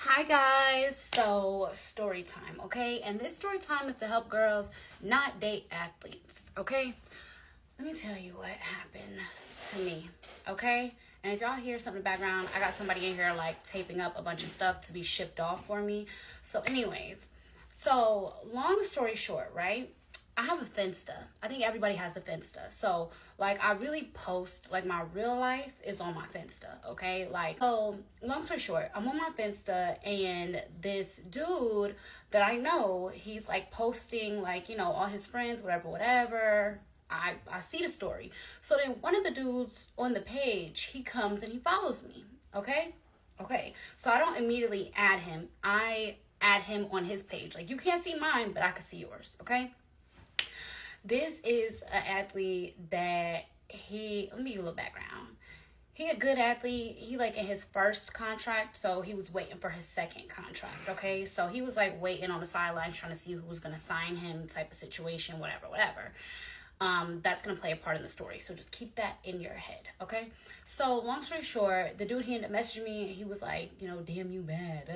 Hi guys, so story time, okay? And this story time is to help girls not date athletes, okay? Let me tell you what happened to me, okay? And if y'all hear something in the background, I got somebody in here like taping up a bunch of stuff to be shipped off for me. So anyways, so long story short, right? I have a Finsta. I think everybody has a Finsta. So, like, I really post, like, my real life is on my Finsta, okay? Like, so, long story short, I'm on my Finsta, and this dude that I know, he's, like, posting, like, all his friends, whatever, whatever. I see the story. So then one of the dudes on the page, he comes and he follows me, okay? Okay, so I don't immediately add him. I add him on his page. Like, you can't see mine, but I can see yours, okay? This is an athlete that let me give you a little background. He a good athlete. He like in his first contract, so he was waiting for his second contract, okay? So he was like waiting on the sidelines trying to see who was going to sign him type of situation, whatever. That's going to play a part in the story. So just keep that in your head, okay? So long story short, the dude, he ended up messaging me. He was like, damn you bad,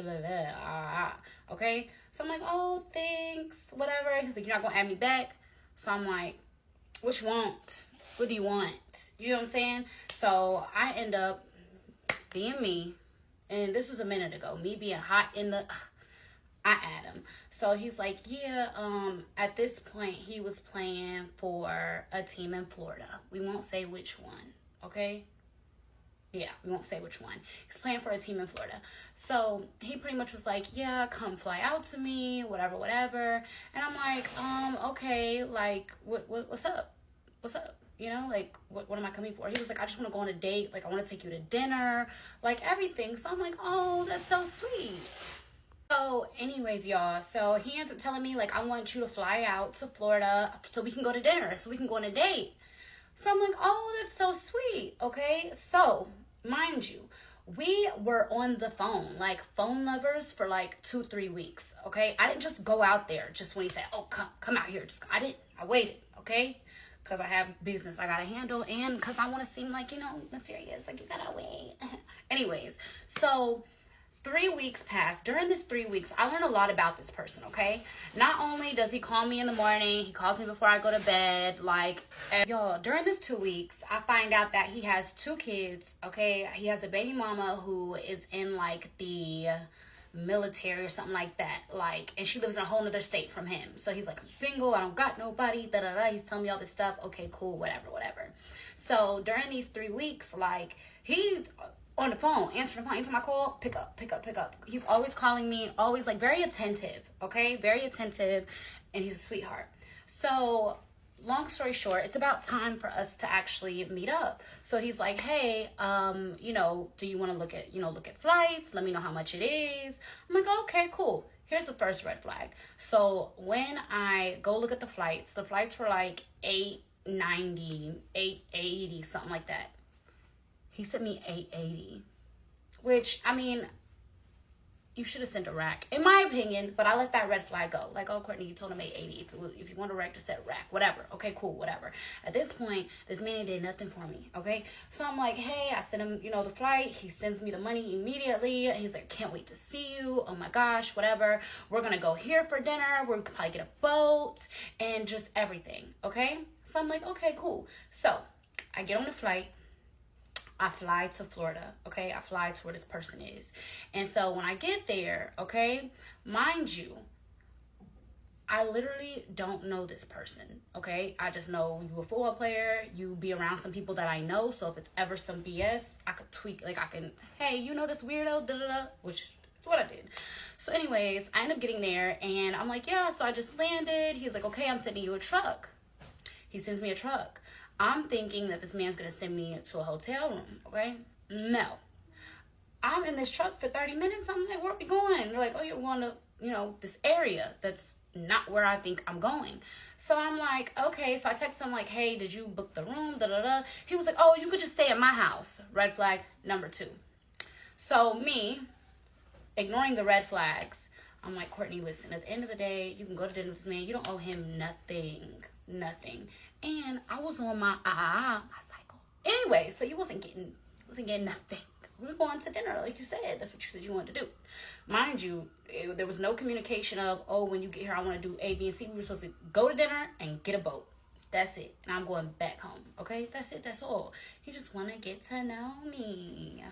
okay? So I'm like, oh, thanks, whatever. He's like, you're not going to add me back? So I'm like, what you want? What do you want? You know what I'm saying? So I end up being me. And this was a minute ago. Me being hot in the... I add him. So he's like, yeah, at this point, he was playing for a team in Florida. We won't say which one, okay? Yeah, we won't say which one. He's playing for a team in Florida. So he pretty much was like, yeah, come fly out to me, whatever. And I'm like, okay, like, what's up? What's up? Like, what am I coming for? He was like, I just want to go on a date. Like, I want to take you to dinner, like everything. So I'm like, oh, that's so sweet. So anyways, y'all, so he ends up telling me, like, I want you to fly out to Florida so we can go to dinner, so we can go on a date. So I'm like, oh, that's so sweet, okay? So, mind you, we were on the phone, like phone lovers for like 2-3 weeks, okay? I didn't just go out there just when he said, oh, come out here. I waited, okay? Because I have business I gotta handle and because I want to seem like, mysterious, like you gotta wait. Anyways, so 3 weeks passed. During this 3 weeks, I learned a lot about this person, okay? Not only does he call me in the morning, he calls me before I go to bed, like, y'all, during this 2 weeks, I find out that he has 2 kids, okay? He has a baby mama who is in, like, the military or something like that, like, and she lives in a whole nother state from him. So he's like, I'm single, I don't got nobody, He's telling me all this stuff. Okay, cool, whatever. So during these 3 weeks, like, he's on the phone, answering the phone. Anytime I call, pick up. He's always calling me, always like very attentive, okay? Very attentive, and he's a sweetheart. So, long story short, it's about time for us to actually meet up. So he's like, hey, do you want to look at flights? Let me know how much it is. I'm like, okay, cool. Here's the first red flag. So when I go look at the flights were like $890, $880, something like that. He sent me $880, which, I mean, you should have sent a rack, in my opinion, but I let that red flag go. Like, oh, Courtney, you told him $880. If you want a rack, just set a rack, whatever. Okay, cool, whatever. At this point, this man did nothing for me, okay? So I'm like, hey, I sent him, the flight. He sends me the money immediately. He's like, can't wait to see you. Oh my gosh, whatever. We're going to go here for dinner. We're going to probably get a boat and just everything, okay? So I'm like, okay, cool. So I get on the flight. I fly to Florida, okay? I fly to where this person is. And so when I get there, okay, mind you, I literally don't know this person, okay? I just know you a football player, you be around some people that I know, so if it's ever some BS, I could tweak, like I can, hey, this weirdo, which is what I did. So anyways, I end up getting there, and I'm like, yeah, so I just landed. He's like, okay, I'm sending you a truck. He sends me a truck. I'm thinking that this man's going to send me to a hotel room, okay? No. I'm in this truck for 30 minutes. I'm like, where are we going? They're like, oh, you're going to, this area that's not where I think I'm going. So I'm like, okay. So I text him like, hey, did you book the room? He was like, oh, you could just stay at my house. Red flag number 2. So me, ignoring the red flags, I'm like, Courtney, listen, at the end of the day, you can go to dinner with this man. You don't owe him nothing. And I was on my cycle. Anyway, so you wasn't getting nothing. we're going to dinner, like you said. That's what you said you wanted to do. Mind you, there was no communication of, oh, when you get here, I want to do A, B, and C. We were supposed to go to dinner and get a boat. That's it. And I'm going back home. Okay? That's it. That's all. He just want to get to know me.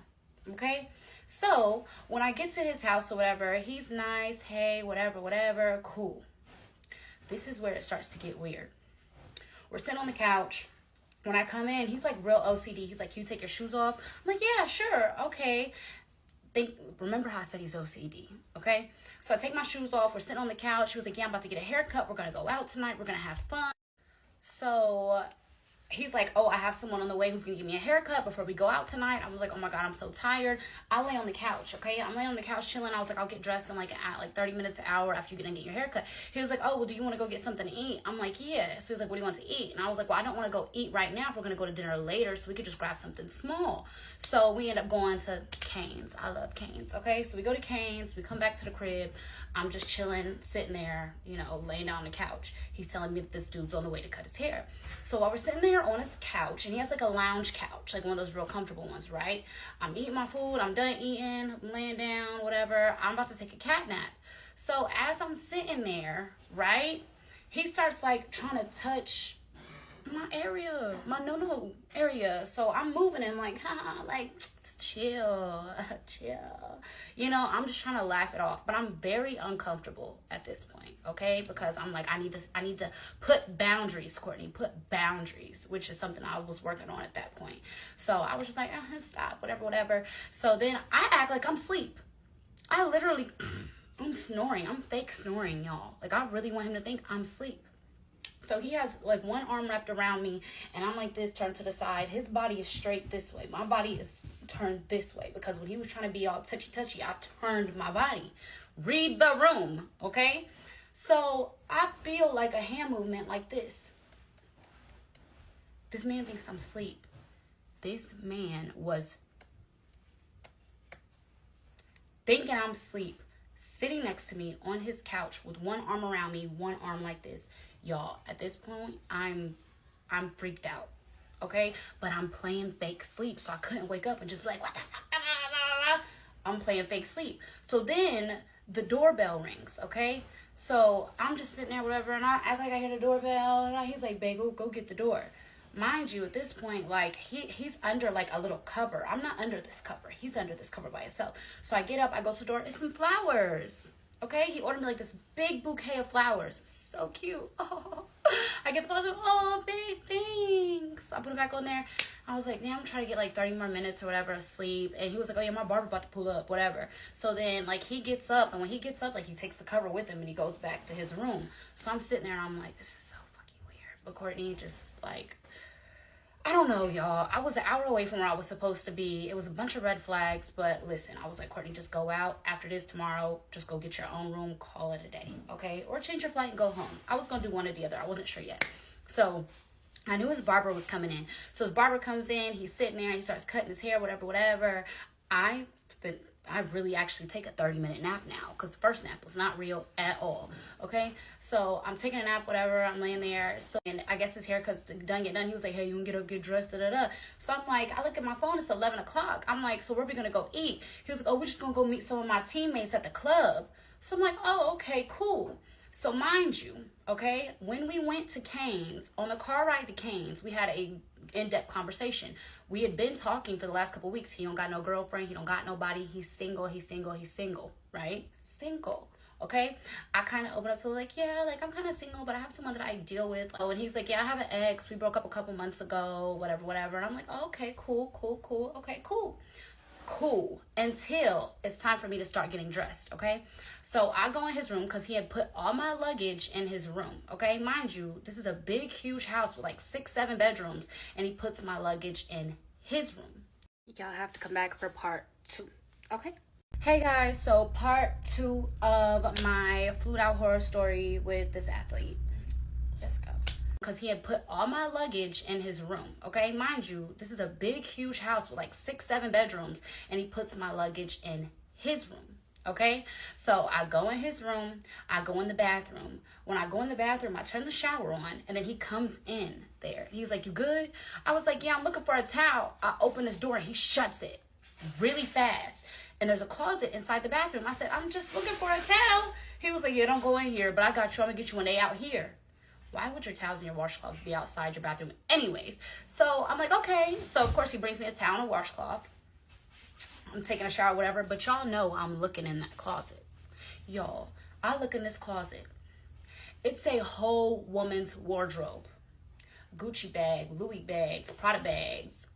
Okay? So, when I get to his house or whatever, he's nice. Hey, whatever. Cool. This is where it starts to get weird. We're sitting on the couch. When I come in, he's like real OCD. He's like, can you take your shoes off? I'm like, yeah, sure. Okay. Remember how I said he's OCD, okay? So I take my shoes off. We're sitting on the couch. He was like, yeah, I'm about to get a haircut. We're going to go out tonight. We're going to have fun. So he's like, oh, I have someone on the way who's going to give me a haircut before we go out tonight. I was like, oh my God, I'm so tired. I lay on the couch, okay? I'm laying on the couch chilling. I was like, I'll get dressed in like 30 minutes, an hour after you're going to get your haircut. He was like, oh, well, do you want to go get something to eat? I'm like, yeah. So he's like, what do you want to eat? And I was like, well, I don't want to go eat right now if we're going to go to dinner later, so we could just grab something small. So we end up going to Cane's. I love Cane's, okay? So we go to Cane's. We come back to the crib. I'm just chilling, sitting there, you know, laying down on the couch. He's telling me that this dude's on the way to cut his hair. So while we're sitting there on his couch, and he has like a lounge couch, like one of those real comfortable ones, right? I'm eating my food. I'm done eating. I'm laying down, whatever. I'm about to take a cat nap. So as I'm sitting there, right, he starts like trying to touch my area, my no area. So I'm moving him like, like, chill. You know, I'm just trying to laugh it off, but I'm very uncomfortable at this point, okay? Because I'm like, I need to put boundaries, Courtney, put boundaries, which is something I was working on at that point. So I was just like, stop, whatever. So then I act like I'm asleep. I literally, I'm snoring. I'm fake snoring, y'all. Like, I really want him to think I'm asleep. So he has like one arm wrapped around me, and I'm like this, turned to the side. His body is straight this way. My body is turned this way because when he was trying to be all touchy, I turned my body. Read the room, okay? So I feel like a hand movement like this. This man thinks I'm asleep. This man was thinking I'm asleep, sitting next to me on his couch with one arm around me, one arm like this. Y'all, at this point, I'm freaked out, okay? But I'm playing fake sleep, so I couldn't wake up and just be like, what the fuck? I'm playing fake sleep. So then the doorbell rings, okay? So I'm just sitting there, whatever, and I act like I hear the doorbell, and he's like, babe, go get the door. Mind you, at this point, like, he's under, like, a little cover. I'm not under this cover. He's under this cover by himself. So I get up, I go to the door, it's some flowers. Okay, he ordered me like this big bouquet of flowers. So cute. Oh, I get the flowers. Oh, big thanks. I put it back on there. I was like, I'm trying to get like 30 more minutes or whatever of sleep. And he was like, oh yeah, my barber about to pull up, whatever. So then like he gets up, and when he gets up, like he takes the cover with him and he goes back to his room. So I'm sitting there and I'm like, this is so fucking weird. But Courtney just like, I don't know, y'all. I was an hour away from where I was supposed to be. It was a bunch of red flags, but listen, I was like, Courtney, just go out. After this tomorrow, just go get your own room, call it a day, okay? Or change your flight and go home. I was going to do one or the other. I wasn't sure yet. So I knew his barber was coming in. So his barber comes in. He's sitting there. He starts cutting his hair, whatever. I really actually take a 30-minute nap now because the first nap was not real at all, okay? So I'm taking a nap, whatever. I'm laying there. So, and I guess his haircut's done. He was like, hey, you can get up, get dressed, da-da-da. So I'm like, I look at my phone. It's 11 o'clock. I'm like, so where are we going to go eat? He was like, oh, we're just going to go meet some of my teammates at the club. So I'm like, oh, okay, cool. So mind you, okay, when we went to Cane's, on the car ride to Cane's, we had a in-depth conversation. We had been talking for the last couple of weeks. He don't got no girlfriend. He don't got nobody. He's single, right? Single, okay? I kind of opened up to like, yeah, like I'm kind of single, but I have someone that I deal with. Oh, and he's like, yeah, I have an ex. We broke up a couple months ago, whatever. And I'm like, oh, okay, cool. Okay, cool. Until it's time for me to start getting dressed, okay? So I go in his room because he had put all my luggage in his room, okay? Mind you, this is a big, huge house with like 6-7 bedrooms, and he puts my luggage in his room. Y'all have to come back for part 2, okay? Hey guys, so part 2 of my flued out horror story with this athlete. Let's go. Because he had put all my luggage in his room, okay? Mind you, this is a big, huge house with like 6-7 bedrooms, and he puts my luggage in his room, okay? So I go in his room, I go in the bathroom. When I go in the bathroom, I turn the shower on, and then he comes in there. He's like, you good? I was like, yeah, I'm looking for a towel. I open his door, and he shuts it. really fast. And there's a closet inside the bathroom. I said, I'm just looking for a towel. He was like, yeah, don't go in here, but I got you. I'm going to get you when they out here. Why would your towels and your washcloths be outside your bathroom anyways? So I'm like, okay. So, of course, he brings me a towel and a washcloth. I'm taking a shower, whatever. But y'all know I'm looking in that closet. Y'all, I look in this closet. It's a whole woman's wardrobe. Gucci bag, Louis bags, Prada bags,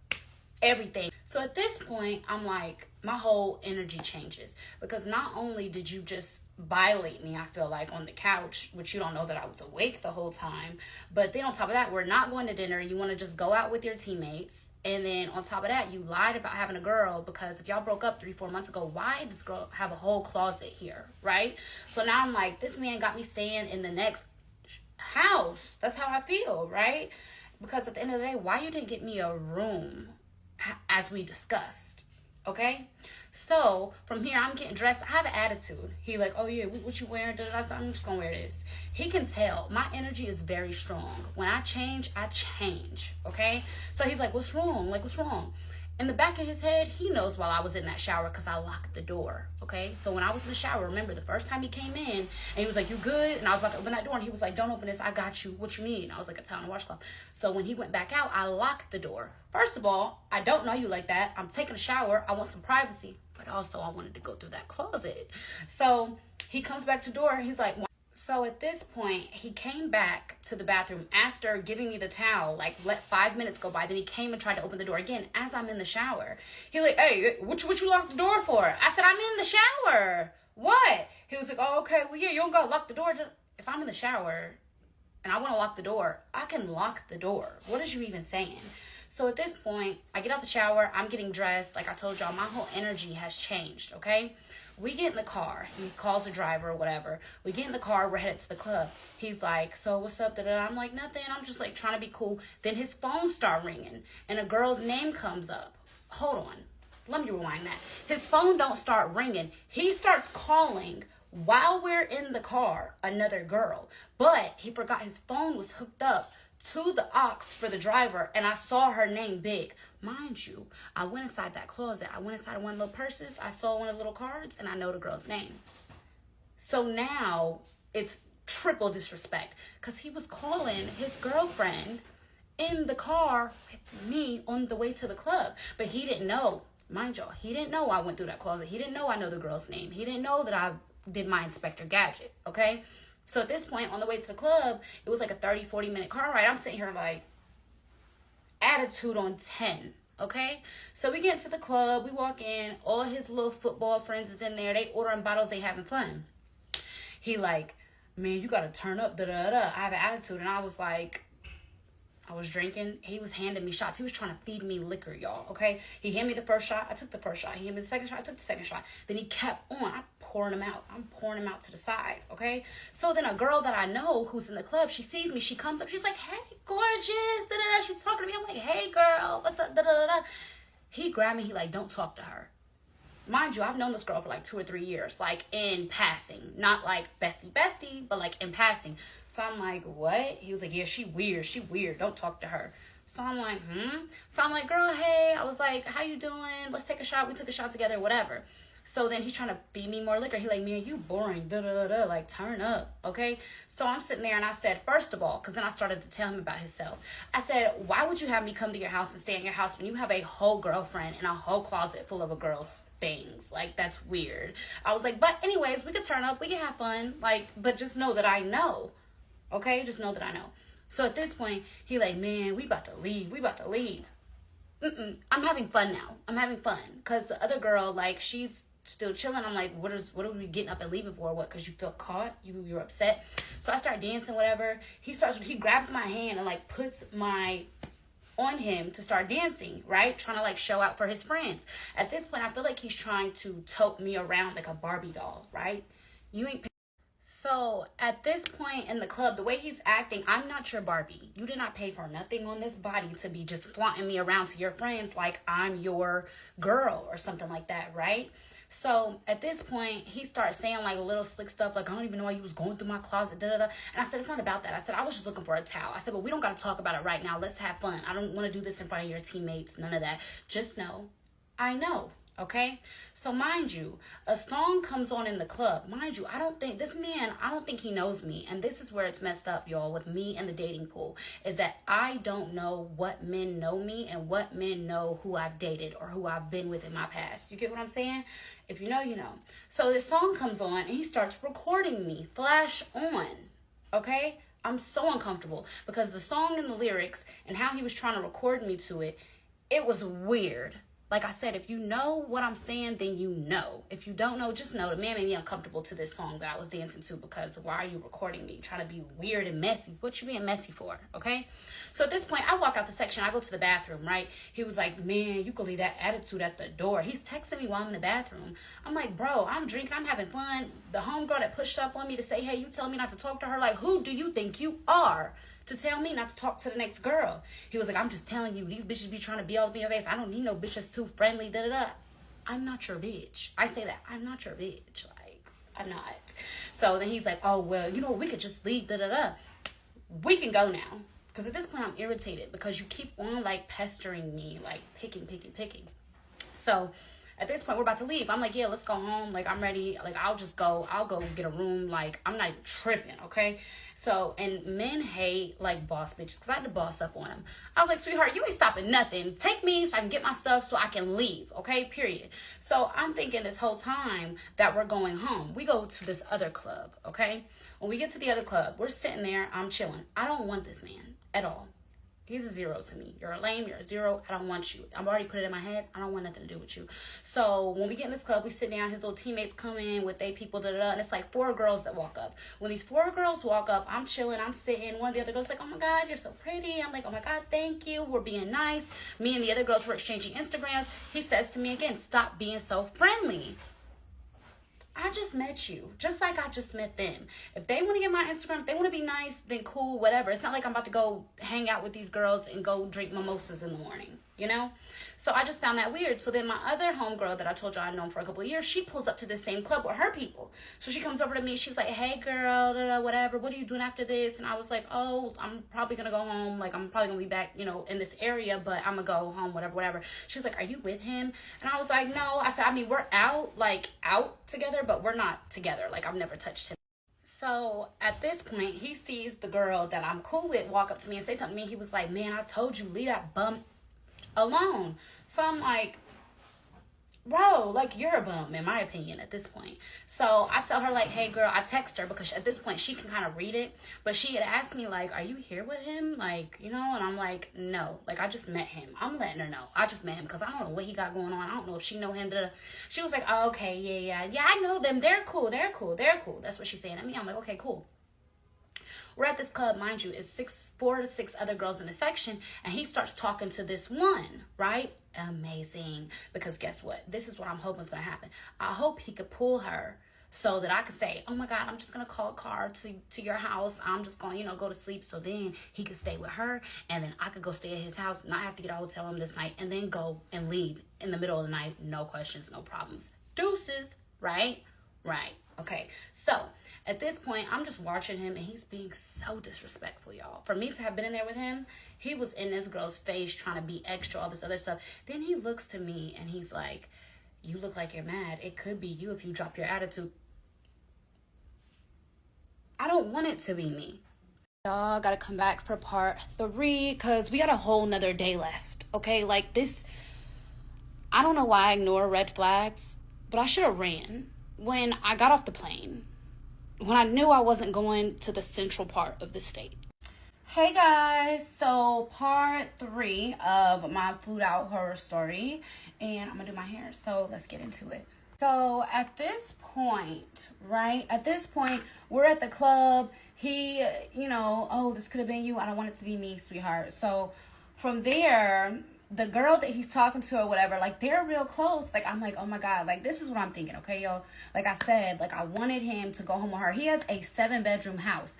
everything. So at this point, I'm like, my whole energy changes. Because not only did you just violate me, I feel like, on the couch, which you don't know that I was awake the whole time. But then on top of that, we're not going to dinner. You want to just go out with your teammates. And then on top of that, you lied about having a girl, because if y'all broke up 3-4 months ago, why does this girl have a whole closet here, right? So now I'm like, this man got me staying in the next house. That's how I feel, right? Because at the end of the day, why you didn't get me a room as we discussed, okay? So from here, I'm getting dressed. I have an attitude. He like, oh yeah, what you wearing? I said, I'm just gonna wear this. He can tell my energy is very strong. When I change, okay? So he's like, what's wrong? Like, what's wrong? In the back of his head, he knows while I was in that shower, because I locked the door, okay? So when I was in the shower, remember the first time he came in and he was like, you good? And I was about to open that door and he was like, don't open this, I got you. What you need? And I was like, a towel and a washcloth. So when he went back out, I locked the door. First of all, I don't know you like that. I'm taking a shower. I want some privacy. But also I wanted to go through that closet. So he comes back to the door. He's like, so at this point, he came back to the bathroom after giving me the towel, like let 5 minutes go by. Then he came and tried to open the door again as I'm in the shower. He like, hey, what you locked the door for? I said, I'm in the shower. What? He was like, oh, okay, well, yeah, you don't gotta lock the door. If I'm in the shower and I want to lock the door, I can lock the door. What is you even saying? So at this point, I get out the shower. I'm getting dressed. Like I told y'all, my whole energy has changed, okay? We get in the car. He calls the driver or whatever. We get in the car. We're headed to the club. He's like, so what's up? Da-da-da. I'm like, nothing. I'm just like trying to be cool. Then his phone start ringing and a girl's name comes up. Hold on. Let me rewind that. His phone don't start ringing. He starts calling while we're in the car, another girl. But he forgot his phone was hooked up to the aux for the driver, and I saw her name big. Mind you, I went inside that closet. I went inside one of the little purses. I saw one of the little cards, and I know the girl's name. So now it's triple disrespect, because he was calling his girlfriend in the car with me on the way to the club. But he didn't know, mind y'all, he didn't know I went through that closet. He didn't know I know the girl's name. He didn't know that I did my Inspector Gadget, okay? So at this point, on the way to the club, it was like a 30-40 minute car ride. I'm sitting here like, attitude on 10, okay? So we get to the club, we walk in, all his little football friends is in there. They ordering bottles, they having fun. He like, man, you gotta turn up, da-da-da. I have an attitude, and I was like, I was drinking. He was handing me shots. He was trying to feed me liquor, y'all, okay? He handed me the first shot. I took the first shot. He handed me the second shot. I took the second shot. Then he kept on. I'm pouring him out. I'm pouring him out to the side, okay? So then a girl that I know who's in the club, she sees me. She comes up. She's like, hey, gorgeous. Da-da-da. She's talking to me. I'm like, hey, girl. What's up? Da-da-da-da. He grabbed me. He like, don't talk to her. Mind you, I've known this girl for like 2 or 3 years, like in passing, not like bestie, but like in passing. So I'm like, what? He was like, yeah, she weird, don't talk to her. So I'm like, So I'm like, girl, hey. I was like, how you doing? Let's take a shot. We took a shot together, whatever. So then he's trying to feed me more liquor. He like, man, you boring, da-da-da-da, like, turn up, okay? So I'm sitting there, and I said, first of all, because then I started to tell him about himself. I said, why would you have me come to your house and stay in your house when you have a whole girlfriend and a whole closet full of a girl's things? Like, that's weird. I was like, but anyways, we could turn up. We can have fun. Like, but just know that I know, okay? Just know that I know. So at this point, he like, man, we about to leave. I'm having fun now. I'm having fun. Because the other girl, like, she's still chilling. I'm like, what are we getting up and leaving for? What? Because you feel caught? You're upset? So I start dancing, whatever. He grabs my hand and like puts on him to start dancing, right? Trying to like show out for his friends. At this point, I feel like he's trying to tote me around like a Barbie doll, right? You ain't. So at this point in the club, the way he's acting, I'm not your Barbie. You did not pay for nothing on this body to be just flaunting me around to your friends like I'm your girl or something like that, right? So at this point, he starts saying like little slick stuff like, I don't even know why you was going through my closet, da-da-da. And I said, it's not about that. I said, I was just looking for a towel. I said, but we don't got to talk about it right now. Let's have fun. I don't want to do this in front of your teammates, none of that. Just know, I know. Okay, so mind you, a song comes on in the club. Mind you, I don't think this man, I don't think he knows me. And this is where it's messed up, y'all, with me and the dating pool, is that I don't know what men know me and what men know who I've dated or who I've been with in my past. You get what I'm saying? If you know, you know. So this song comes on and he starts recording me, flash on. Okay, I'm so uncomfortable because the song and the lyrics and how he was trying to record me to it, it was weird. Like I said, if you know what I'm saying, then you know. If you don't know, just know the man made me uncomfortable to this song that I was dancing to, because why are you recording me? Trying to be weird and messy. What you being messy for, okay? So at this point, I walk out the section. I go to the bathroom, right? He was like, man, you can leave that attitude at the door. He's texting me while I'm in the bathroom. I'm like, bro, I'm drinking. I'm having fun. The homegirl that pushed up on me to say, hey, you telling me not to talk to her? Like, who do you think you are to tell me not to talk to the next girl? He was like, I'm just telling you, these bitches be trying to be all up in your face. I don't need no bitch that's too friendly, da-da-da. I'm not your bitch. I say that. I'm not your bitch. Like, I'm not. So then he's like, oh, well, you know, we could just leave, da-da-da. We can go now. Because at this point, I'm irritated because you keep on, like, pestering me, like, picking. So at this point, we're about to leave. I'm like, yeah, let's go home. Like, I'm ready. Like, I'll go get a room. Like, I'm not even tripping, okay? So, and men hate, like, boss bitches, because I had to boss up on them. I was like, sweetheart, you ain't stopping nothing. Take me so I can get my stuff so I can leave, okay? Period. So I'm thinking this whole time that we're going home. We go to this other club, okay? When we get to the other club, we're sitting there. I'm chilling. I don't want this man at all. He's a zero to me. You're a lame. You're a zero. I don't want you. I've already put it in my head. I don't want nothing to do with you. So when we get in this club, we sit down. His little teammates come in with their people, da-da-da. And it's like 4 girls that walk up. When these 4 girls walk up, I'm chilling. I'm sitting. One of the other girls like, oh, my God, you're so pretty. I'm like, oh, my God, thank you. We're being nice. Me and the other girls were exchanging Instagrams. He says to me again, stop being so friendly. I just met you, just like I just met them. If they want to get my Instagram, if they want to be nice, then cool, whatever. It's not like I'm about to go hang out with these girls and go drink mimosas in the morning, you know? So I just found that weird. So then my other homegirl that I told you I'd known for a couple of years, she pulls up to the same club with her people. So she comes over to me. She's like, hey, girl, whatever. What are you doing after this? And I was like, oh, I'm probably going to go home. Like, I'm probably going to be back, you know, in this area, but I'm going to go home, whatever. She was like, are you with him? And I was like, no. I said, I mean, we're out together, but we're not together. Like, I've never touched him. So at this point, he sees the girl that I'm cool with walk up to me and say something to me. He was like, man, I told you, leave that bum alone. So I'm like, bro, like, you're a bum, in my opinion, at this point. So I tell her, like, hey, girl, I text her because at this point she can kind of read it. But she had asked me, like, are you here with him? Like, you know, and I'm like, no. Like, I just met him. I'm letting her know. I just met him because I don't know what he got going on. I don't know if she know him. She was like, oh, okay, yeah. Yeah, I know them. They're cool. That's what she's saying to me. I'm like, okay, cool. We're at this club, mind you, it's 4 to 6 other girls in the section, and he starts talking to this one, right? Amazing. Because guess what? This is what I'm hoping is going to happen. I hope he could pull her so that I could say, oh my God, I'm just going to call a car to your house. I'm just going, you know, go to sleep. So then he could stay with her, and then I could go stay at his house, not have to get a hotel room this night, and then go and leave in the middle of the night. No questions, no problems. Deuces, right? Right. Okay. So at this point, I'm just watching him, and he's being so disrespectful, y'all. For me to have been in there with him, he was in this girl's face trying to be extra, all this other stuff. Then he looks to me, and he's like, you look like you're mad. It could be you if you drop your attitude. I don't want it to be me. Y'all gotta come back for part 3 because we got a whole nother day left, okay? Like this, I don't know why I ignore red flags, but I should have ran when I got off the plane. When I knew I wasn't going to the central part of the state. Hey guys, so part 3 of my flued out horror story, and I'm gonna do my hair, so let's get into it. So at this point, we're at the club. He, you know, oh, this could have been you. I don't want it to be me, sweetheart. So from there, the girl that he's talking to or whatever, like, they're real close. Like, I'm like, oh my God, like, this is what I'm thinking, okay, yo? Like I said, like, I wanted him to go home with her. He has a 7-bedroom house.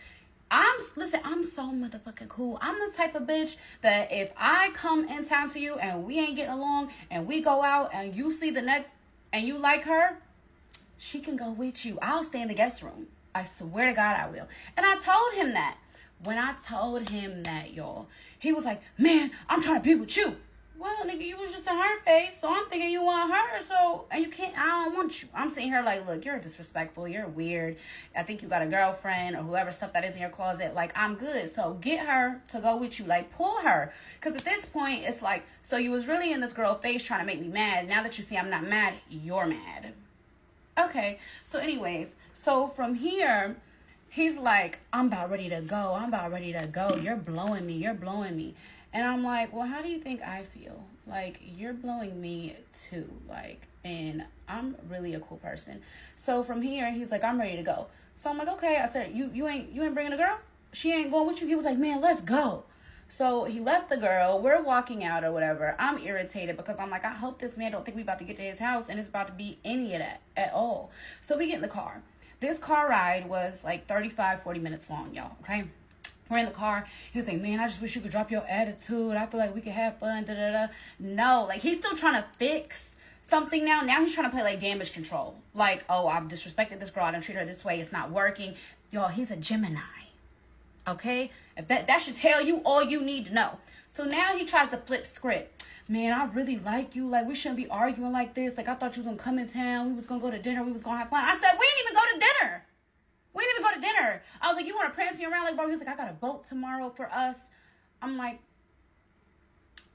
I'm so motherfucking cool. I'm the type of bitch that if I come in town to you and we ain't getting along and we go out and you see the next and you like her, she can go with you. I'll stay in the guest room. I swear to God I will. And I told him that. When I told him that, y'all, he was like, man, I'm trying to be with you. well, nigga, you was just in her face, so I'm thinking you want her, so, and you can't, I don't want you. I'm sitting here like, look, you're disrespectful, you're weird. I think you got a girlfriend or whoever stuff that is in your closet. Like, I'm good. So get her to go with you. Like, pull her. Because at this point, it's like, so you was really in this girl face trying to make me mad. Now that you see I'm not mad, you're mad. Okay. So anyways, so from here, he's like, I'm about ready to go. I'm about ready to go. You're blowing me. You're blowing me. And I'm like, well, how do you think I feel? Like, you're blowing me too. Like, and I'm really a cool person. So from here, he's like, I'm ready to go. So I'm like, okay. I said, you ain't bringing a girl? She ain't going with you? He was like, man, let's go. So he left the girl. We're walking out or whatever. I'm irritated because I'm like, I hope this man don't think we about to get to his house and it's about to be any of that at all. So we get in the car. This car ride was like 35, 40 minutes long, y'all, okay? We're in the car. He was like, man, I just wish you could drop your attitude. I feel like we could have fun, da-da-da. No, like, he's still trying to fix something now. Now he's trying to play, like, damage control. Like, oh, I've disrespected this girl. I don't treat her this way. It's not working. Y'all, he's a Gemini, okay? If that should tell you all you need to know. So now he tries to flip script. Man, I really like you. Like, we shouldn't be arguing like this. Like, I thought you was going to come in town. We was going to go to dinner. We was going to have fun. I said, we didn't even go to dinner. We didn't even go to dinner. I was like, you want to prance me around? Like, bro, he was like, I got a boat tomorrow for us. I'm like,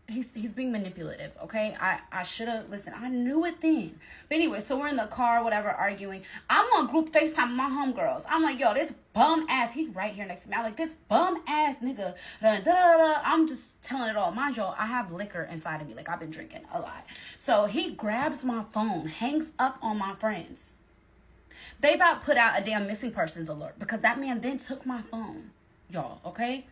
he's being manipulative, okay? I should have, listen, I knew it then. But anyway, so we're in the car, whatever, arguing. I'm on group FaceTime with my homegirls. I'm like, yo, this bum ass, he right here next to me. I'm like, this bum ass nigga, I'm just telling it all. Mind y'all, I have liquor inside of me. Like, I've been drinking a lot. So he grabs my phone, hangs up on my friends. They about put out a damn missing persons alert because that man then took my phone, y'all, okay?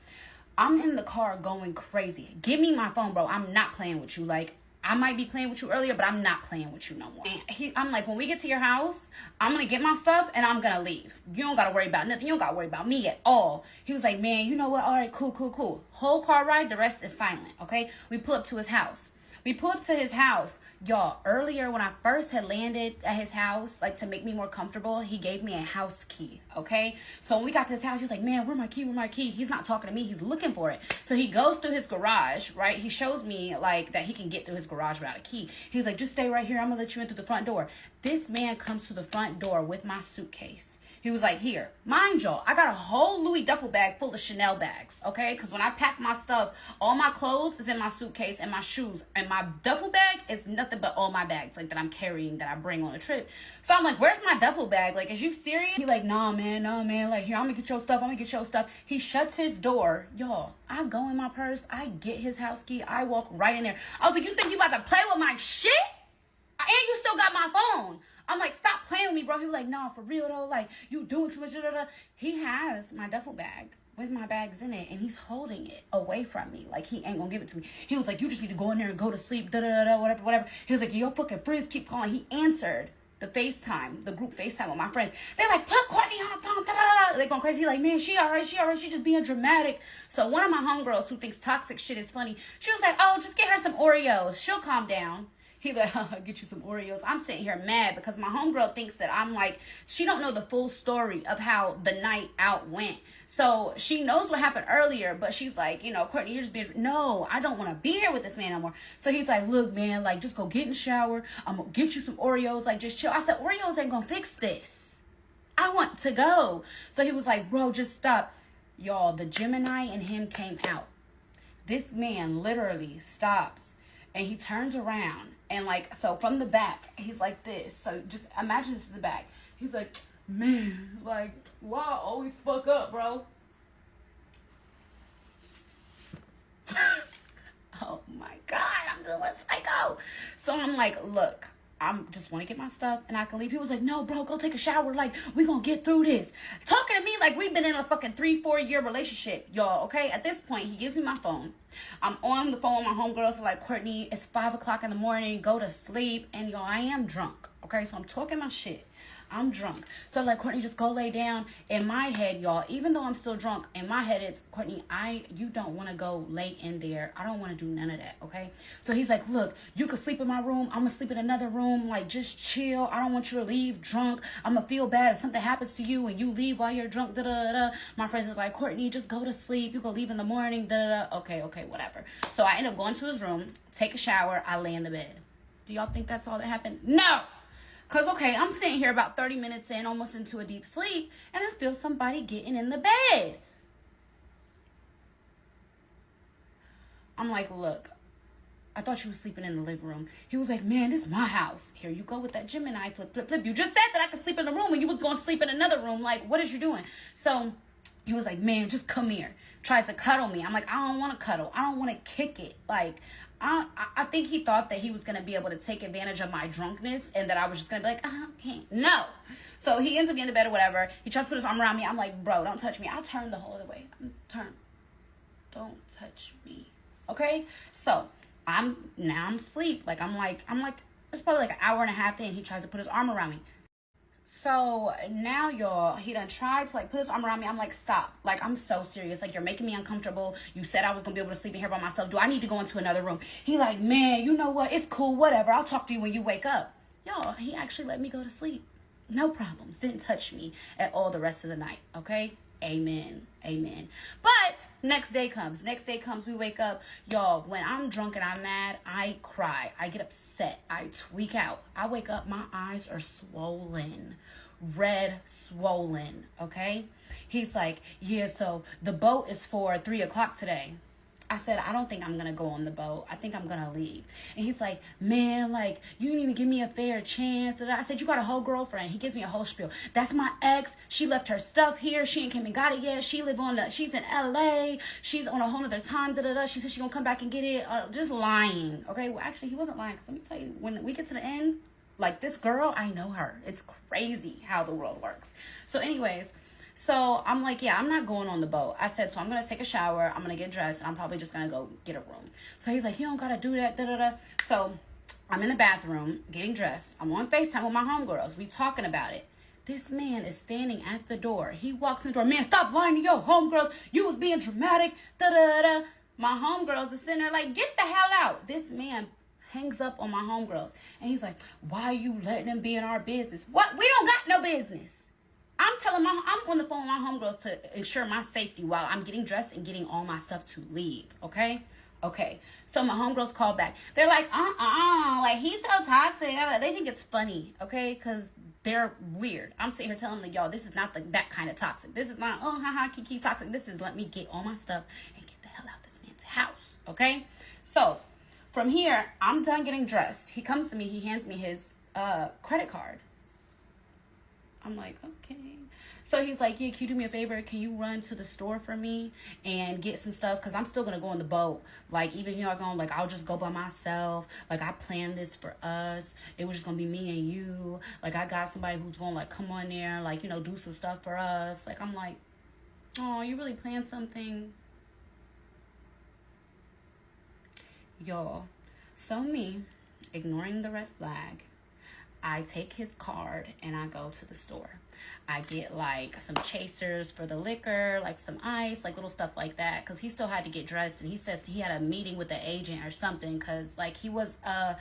I'm in the car going crazy. Give me my phone, bro. I'm not playing with you. Like, I might be playing with you earlier, but I'm not playing with you no more. And I'm like, when we get to your house, I'm going to get my stuff and I'm going to leave. You don't got to worry about nothing. You don't got to worry about me at all. He was like, man, you know what? All right, cool. Whole car ride, the rest is silent, okay? We pull up to his house. Y'all, earlier when I first had landed at his house, like to make me more comfortable, he gave me a house key, okay? So when we got to his house, he's like, man, where's my key? He's not talking to me. He's looking for it. So he goes through his garage, right? He shows me, like, that he can get through his garage without a key. He's like, just stay right here. I'm going to let you in through the front door. This man comes to the front door with my suitcase. He was like, here, mind y'all, I got a whole Louis duffel bag full of Chanel bags, okay? Because when I pack my stuff, all my clothes is in my suitcase and my shoes. And my duffel bag is nothing but all my bags, like, that I'm carrying, that I bring on a trip. So I'm like, where's my duffel bag? Like, is you serious? He like, nah, man. Like, here, I'm going to get your stuff. He shuts his door. Y'all, I go in my purse. I get his house key. I walk right in there. I was like, you think you about to play with my shit? And you still got my phone. I'm like, stop playing with me, bro. He was like, nah, for real, though. Like, you doing too much. He has my duffel bag with my bags in it, and he's holding it away from me. Like, he ain't gonna give it to me. He was like, you just need to go in there and go to sleep, whatever. He was like, your fucking friends keep calling. He answered the FaceTime, the group FaceTime with my friends. They're like, put Courtney on the phone, They're going crazy. He like, man, she all right. She just being dramatic. So one of my homegirls who thinks toxic shit is funny, she was like, oh, just get her some Oreos. She'll calm down. He like, I'll get you some Oreos. I'm sitting here mad because my homegirl thinks that I'm like, she don't know the full story of how the night out went. So she knows what happened earlier, but she's like, you know, Courtney, you're just being, no, I don't want to be here with this man no more. So he's like, look, man, like, just go get in the shower. I'm going to get you some Oreos. Like, just chill. I said, Oreos ain't going to fix this. I want to go. So he was like, bro, just stop. Y'all, the Gemini in him came out. This man literally stops and he turns around. And, like, so from the back, he's like this. So just imagine this is the back. He's like, man, like, why I always fuck up, bro? Oh, my God. I'm doing psycho. So I'm like, look, I just want to get my stuff and I can leave. He was like, no, bro, go take a shower. Like, we going to get through this. Talking to me like we've been in a fucking 3-4 year relationship, y'all, okay? At this point, he gives me my phone. I'm on the phone with my homegirls. So like, Courtney, it's 5 o'clock in the morning. Go to sleep. And y'all, I am drunk, okay? So I'm talking my shit. I'm drunk. So like, Courtney, just go lay down. In my head, y'all, even though I'm still drunk, in my head it's, Courtney, you don't want to go lay in there. I don't want to do none of that, okay? So he's like, look, you can sleep in my room. I'm gonna sleep in another room. Like, just chill. I don't want you to leave drunk. I'm gonna feel bad if something happens to you and you leave while you're drunk. Da da da. My friends is like, Courtney, just go to sleep. You can leave in the morning. Da da da. Okay, whatever. So I end up going to his room, take a shower. I lay in the bed. Do y'all think that's all that happened? No. Because, okay, I'm sitting here about 30 minutes in, almost into a deep sleep, and I feel somebody getting in the bed. I'm like, look, I thought you was sleeping in the living room. He was like, man, this is my house. Here you go with that Gemini flip. You just said that I could sleep in the room and you was going to sleep in another room. Like, what is you doing? So he was like, man, just come here. Tries to cuddle me. I'm like, I don't want to cuddle. I don't want to kick it. Like, I think he thought that he was going to be able to take advantage of my drunkenness and that I was just going to be like, okay. No. So he ends up getting in the bed or whatever. He tries to put his arm around me. I'm like, bro, don't touch me. I'll turn the whole other way. Don't touch me. Okay? So I'm asleep. Like, I'm like, it's probably like an hour and a half in. He tries to put his arm around me. So now, y'all, he done tried to like put his arm around me. I'm like, stop. Like, I'm so serious. Like, you're making me uncomfortable. You said I was gonna be able to sleep in here by myself. Do I need to go into another room? He like, man, you know what? It's cool. Whatever. I'll talk to you when you wake up. Y'all, he actually let me go to sleep. No problems. Didn't touch me at all the rest of the night. Okay? Amen. But next day comes, we wake up. Y'all, when I'm drunk and I'm mad, I cry. I get upset. I tweak out. I wake up, my eyes are swollen. Red, swollen. Okay? He's like, yeah, so the boat is for 3 o'clock today. I said, I don't think I'm going to go on the boat. I think I'm going to leave. And he's like, man, like, you didn't even give me a fair chance. I said, you got a whole girlfriend. He gives me a whole spiel. That's my ex. She left her stuff here. She ain't came and got it yet. She's in LA. She's on a whole nother time. Da, da, da. She said she going to come back and get it. Just lying. Okay. Well, actually, he wasn't lying. Because let me tell you, when we get to the end, like, this girl, I know her. It's crazy how the world works. So anyways, so I'm like, yeah, I'm not going on the boat. I said, so I'm going to take a shower. I'm going to get dressed. And I'm probably just going to go get a room. So he's like, you don't got to do that. Da, da, da. So I'm in the bathroom getting dressed. I'm on FaceTime with my homegirls. We talking about it. This man is standing at the door. He walks in the door. Man, stop lying to your homegirls. You was being dramatic. Da, da, da. My homegirls are sitting there like, get the hell out. This man hangs up on my homegirls. And he's like, why are you letting them be in our business? What? We don't got no business. I'm on the phone with my homegirls to ensure my safety while I'm getting dressed and getting all my stuff to leave. Okay. So my homegirls call back. They're like, like, he's so toxic. They think it's funny. Okay. Cause they're weird. I'm sitting here telling them, y'all, this is not that kind of toxic. This is not, kiki toxic. This is let me get all my stuff and get the hell out of this man's house. Okay. So from here, I'm done getting dressed. He comes to me. He hands me his credit card. I'm like, okay. So he's like, yeah, can you do me a favor? Can you run to the store for me and get some stuff? Because I'm still going to go on the boat. Like, even if y'all going, like, I'll just go by myself. Like, I planned this for us. It was just going to be me and you. Like, I got somebody who's going to, like, come on there, like, you know, do some stuff for us. Like, I'm like, oh, you really planned something? Y'all, so me, ignoring the red flag, I take his card and I go to the store. I get like some chasers for the liquor, like some ice, like little stuff like that. Cause he still had to get dressed and he says he had a meeting with the agent or something. Cause like he was a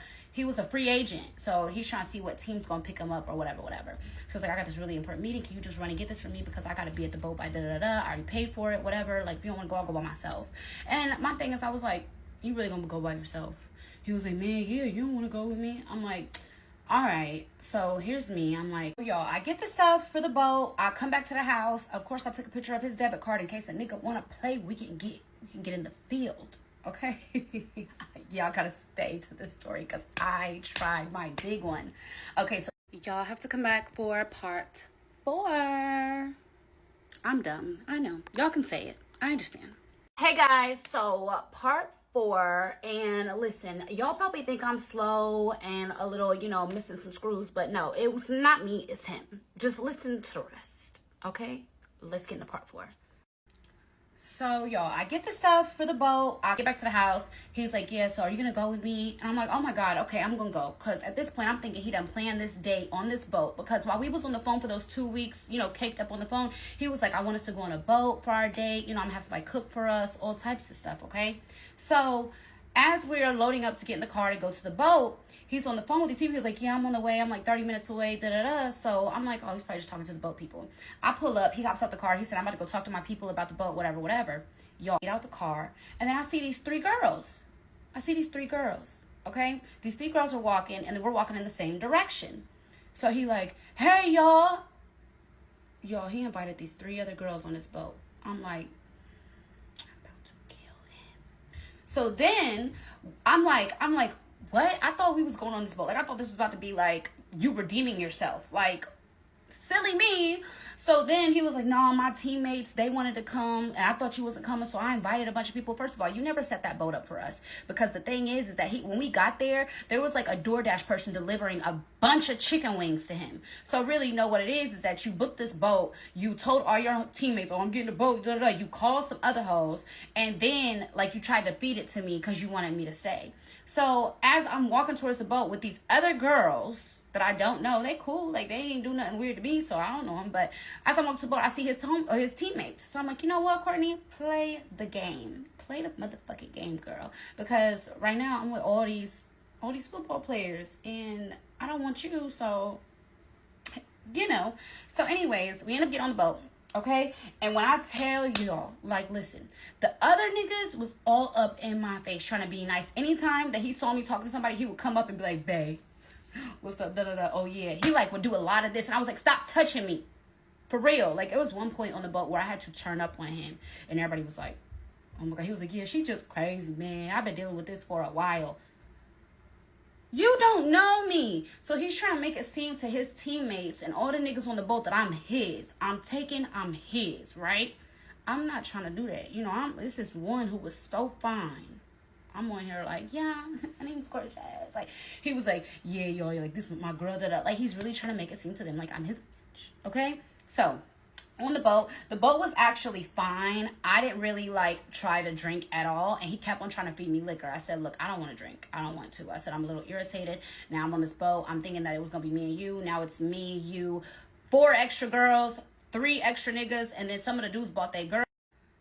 free agent. So he's trying to see what team's gonna pick him up or whatever. So it's like, I got this really important meeting. Can you just run and get this for me? Because I gotta be at the boat by da-da-da-da. I already paid for it, whatever. Like if you don't wanna go, I'll go by myself. And my thing is, I was like, you really gonna go by yourself? He was like, man, yeah, you don't wanna go with me? I'm like, all right, so here's me. I'm like, y'all, I get the stuff for the boat. I come back to the house. Of course, I took a picture of his debit card in case a nigga want to play. We can get in the field, okay? Y'all gotta stay to this story because I tried my big one. Okay, so y'all have to come back for part 4. I'm dumb. I know. Y'all can say it. I understand. Hey guys, so part 4, and listen, y'all probably think I'm slow and a little, you know, missing some screws, but no, it was not me, it's him. Just listen to the rest, okay? Let's get into part 4. So, y'all, I get the stuff for the boat. I get back to the house. He's like, yeah, so are you going to go with me? And I'm like, oh, my God, okay, I'm going to go. Because at this point, I'm thinking he done planned this date on this boat. Because while we was on the phone for those 2 weeks, you know, caked up on the phone, he was like, I want us to go on a boat for our date. You know, I'm going to have somebody cook for us, all types of stuff, okay? So, as we're loading up to get in the car to go to the boat, he's on the phone with these people. He's like, yeah, I'm on the way. I'm like 30 minutes away, da-da-da. So I'm like, oh, he's probably just talking to the boat people. I pull up. He hops out the car. He said, I'm about to go talk to my people about the boat, whatever, whatever. Y'all get out the car. And then I see these 3 girls. Okay? These 3 girls are walking, and we're walking in the same direction. So he like, hey, y'all. Y'all, he invited these 3 other girls on his boat. I'm like, so then I'm like, what? I thought we was going on this boat. Like, I thought this was about to be like you redeeming yourself. Like, silly me. So then he was like, no, my teammates, they wanted to come, and I thought you wasn't coming, so I invited a bunch of people. First of all, you never set that boat up for us, because the thing is that when we got there was like a DoorDash person delivering a bunch of chicken wings to him. So really, know what it is that you booked this boat, you told all your teammates, oh, I'm getting a boat, da, da, da. You called some other hoes, and then like you tried to feed it to me because you wanted me to stay. So as I'm walking towards the boat with these other girls that I don't know, they cool, like they ain't do nothing weird to me, so I don't know them. But as I'm walking to the boat, I see his teammates. So I'm like, you know what, Courtney, play the game, play the motherfucking game, girl. Because right now I'm with all these football players, and I don't want you. So, you know. So, anyways, we end up getting on the boat. Okay, and when I tell y'all, like, listen, the other niggas was all up in my face trying to be nice. Anytime that he saw me talking to somebody, he would come up and be like, babe, what's up, da-da-da, oh yeah. He like would do a lot of this, and I was like, stop touching me. For real. Like, it was one point on the boat where I had to turn up on him, and everybody was like, oh my God. He was like, yeah, she just crazy, man. I've been dealing with this for a while. You don't know me. So he's trying to make it seem to his teammates and all the niggas on the boat that I'm his. I'm his, right? I'm not trying to do that. You know, this is one who was so fine. I'm on here like, yeah, my name's Courtney. Like, he was like, yeah, yo, like, this with my girl, that like, he's really trying to make it seem to them like I'm his bitch, okay? So, on the boat was actually fine. I didn't really like try to drink at all, and he kept on trying to feed me liquor. I said, look, I don't want to drink. I don't want to. I said, I'm a little irritated. Now I'm on this boat. I'm thinking that it was gonna be me and you. Now it's me, you, 4 extra girls, 3 extra niggas, and then some of the dudes bought their girl.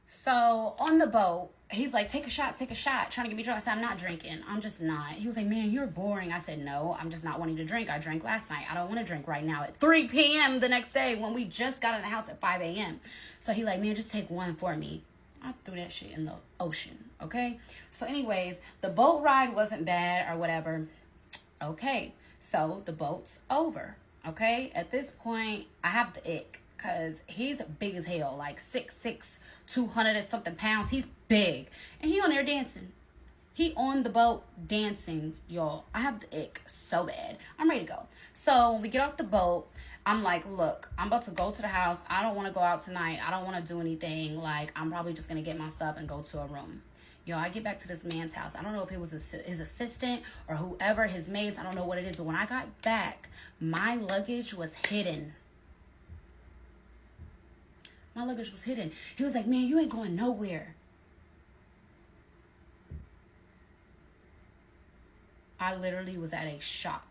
So on the boat, he's like, take a shot, trying to get me drunk. I said, I'm not drinking. I'm just not. He was like, man, you're boring. I said, no, I'm just not wanting to drink. I drank last night. I don't want to drink right now at 3 p.m. the next day when we just got in the house at 5 a.m. So he like, man, just take one for me. I threw that shit in the ocean, okay? So anyways, the boat ride wasn't bad or whatever. Okay, so the boat's over, okay? At this point, I have the ick. Because he's big as hell, like 6'6", 200 and something pounds. He's big. And he on there dancing. He on the boat dancing, y'all. I have the ick so bad. I'm ready to go. So when we get off the boat, I'm like, look, I'm about to go to the house. I don't want to go out tonight. I don't want to do anything. Like, I'm probably just going to get my stuff and go to a room. Yo, I get back to this man's house. I don't know if it was his assistant or whoever, his maids. I don't know what it is. But when I got back, my luggage was hidden. My luggage was hidden. He was like, man, you ain't going nowhere. I literally was at a shock.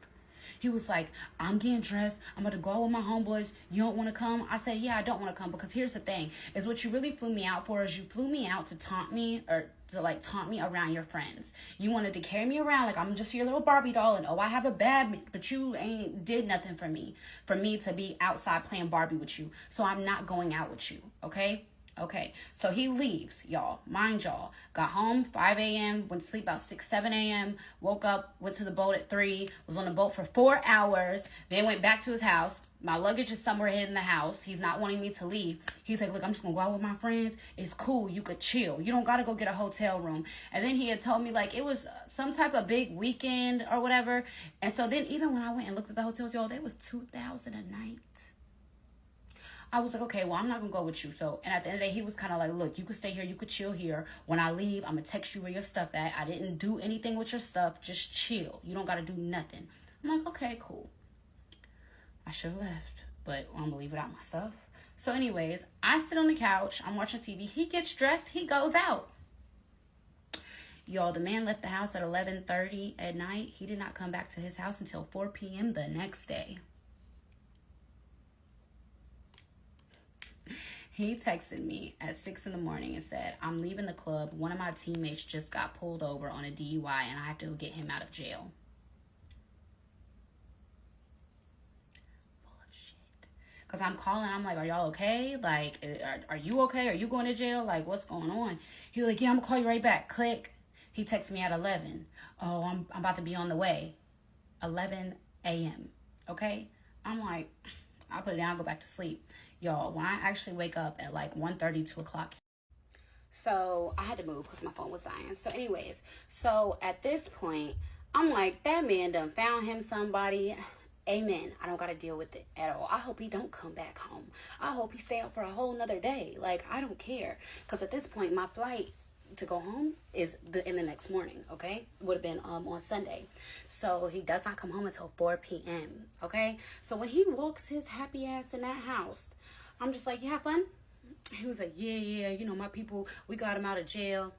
He was like, I'm getting dressed. I'm about to go out with my homeboys. You don't want to come? I said, yeah, I don't want to come, because here's the thing. Is what you really flew me out for is you flew me out to taunt me, or to like taunt me around your friends. You wanted to carry me around like I'm just your little Barbie doll, and oh, I have a bad, but you ain't did nothing for me to be outside playing Barbie with you. So I'm not going out with you, okay? Okay, so he leaves, y'all. Mind y'all. Got home 5 a.m., went to sleep about 6, 7 a.m., woke up, went to the boat at 3, was on the boat for 4 hours, then went back to his house. My luggage is somewhere hid in the house. He's not wanting me to leave. He's like, look, I'm just going to go out with my friends. It's cool. You could chill. You don't got to go get a hotel room. And then he had told me, like, it was some type of big weekend or whatever. And so then even when I went and looked at the hotels, y'all, they was $2,000 a night. I was like, okay, well, I'm not going to go with you. So, and at the end of the day, he was kind of like, look, you could stay here. You could chill here. When I leave, I'm going to text you where your stuff at. I didn't do anything with your stuff. Just chill. You don't got to do nothing. I'm like, okay, cool. I should have left, but I'm going to leave without my stuff. So anyways, I sit on the couch, I'm watching TV, he gets dressed, he goes out. Y'all, the man left the house at 11:30 at night. He did not come back to his house until 4 p.m. the next day. He texted me at 6 in the morning and said, I'm leaving the club. One of my teammates just got pulled over on a DUI and I have to go get him out of jail. Full of shit. Because I'm calling, I'm like, are y'all okay? Like, are you okay? Are you going to jail? Like, what's going on? He was like, yeah, I'm going to call you right back. Click. He texted me at 11. Oh, I'm about to be on the way. 11 a.m. Okay? I'm like, I'll put it down, go back to sleep. Y'all, when I actually wake up at like 1:30, 2 o'clock. So I had to move because my phone was dying. So anyways, so at this point, I'm like, that man done found him somebody. Amen. I don't got to deal with it at all. I hope he don't come back home. I hope he stay out for a whole nother day. Like, I don't care. Because at this point, my flight to go home is in the next morning, okay? Would have been on Sunday. So he does not come home until 4 p.m., okay? So when he walks his happy ass in that house, I'm just like, you have fun? He was like, yeah, you know, my people, we got him out of jail.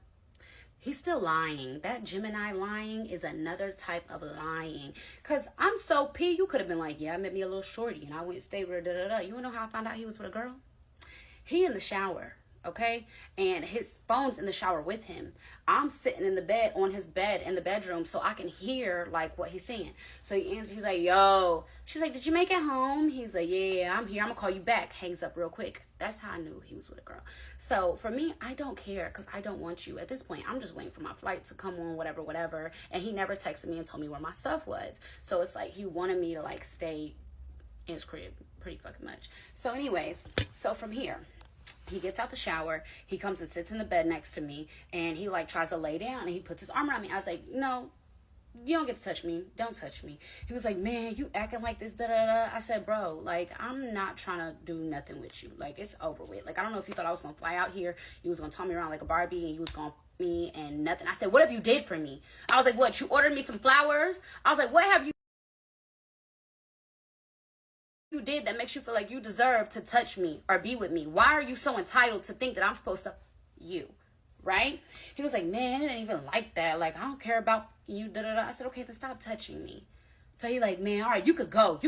He's still lying. That Gemini lying is another type of lying. Because I'm so P, you could have been like, yeah, I met me a little shorty and I went to stay with her, da-da-da. You want to know how I found out he was with a girl? He in the shower, okay? And his phone's in the shower with him. I'm sitting in the bed, on his bed in the bedroom, so I can hear, like, what he's saying. So he answers, he's like, yo. She's like, did you make it home? He's like, yeah, I'm here. I'm going to call you back. Hangs up real quick. That's how I knew he was with a girl. So for me, I don't care because I don't want you. At this point, I'm just waiting for my flight to come on, whatever. And he never texted me and told me where my stuff was. So it's like he wanted me to, like, stay in his crib pretty fucking much. So anyways, so from here, he gets out the shower, he comes and sits in the bed next to me, and he like tries to lay down and he puts his arm around me. I was like, no, you don't get to touch me. Don't touch me. He was like, man, you acting like this, da-da-da. I said, bro, like, I'm not trying to do nothing with you. Like, it's over with. Like, I don't know if you thought I was going to fly out here. You was going to turn me around like a Barbie and you was going to me and nothing. I said, what have you did for me? I was like, what, you ordered me some flowers? I was like, what have you did that makes you feel like you deserve to touch me or be with me? Why are you so entitled to think that I'm supposed to you, right? He was like, man, it ain't even like that. Like, I don't care about you, da-da-da. I said, okay, then stop touching me. So he like, man, all right, you could go.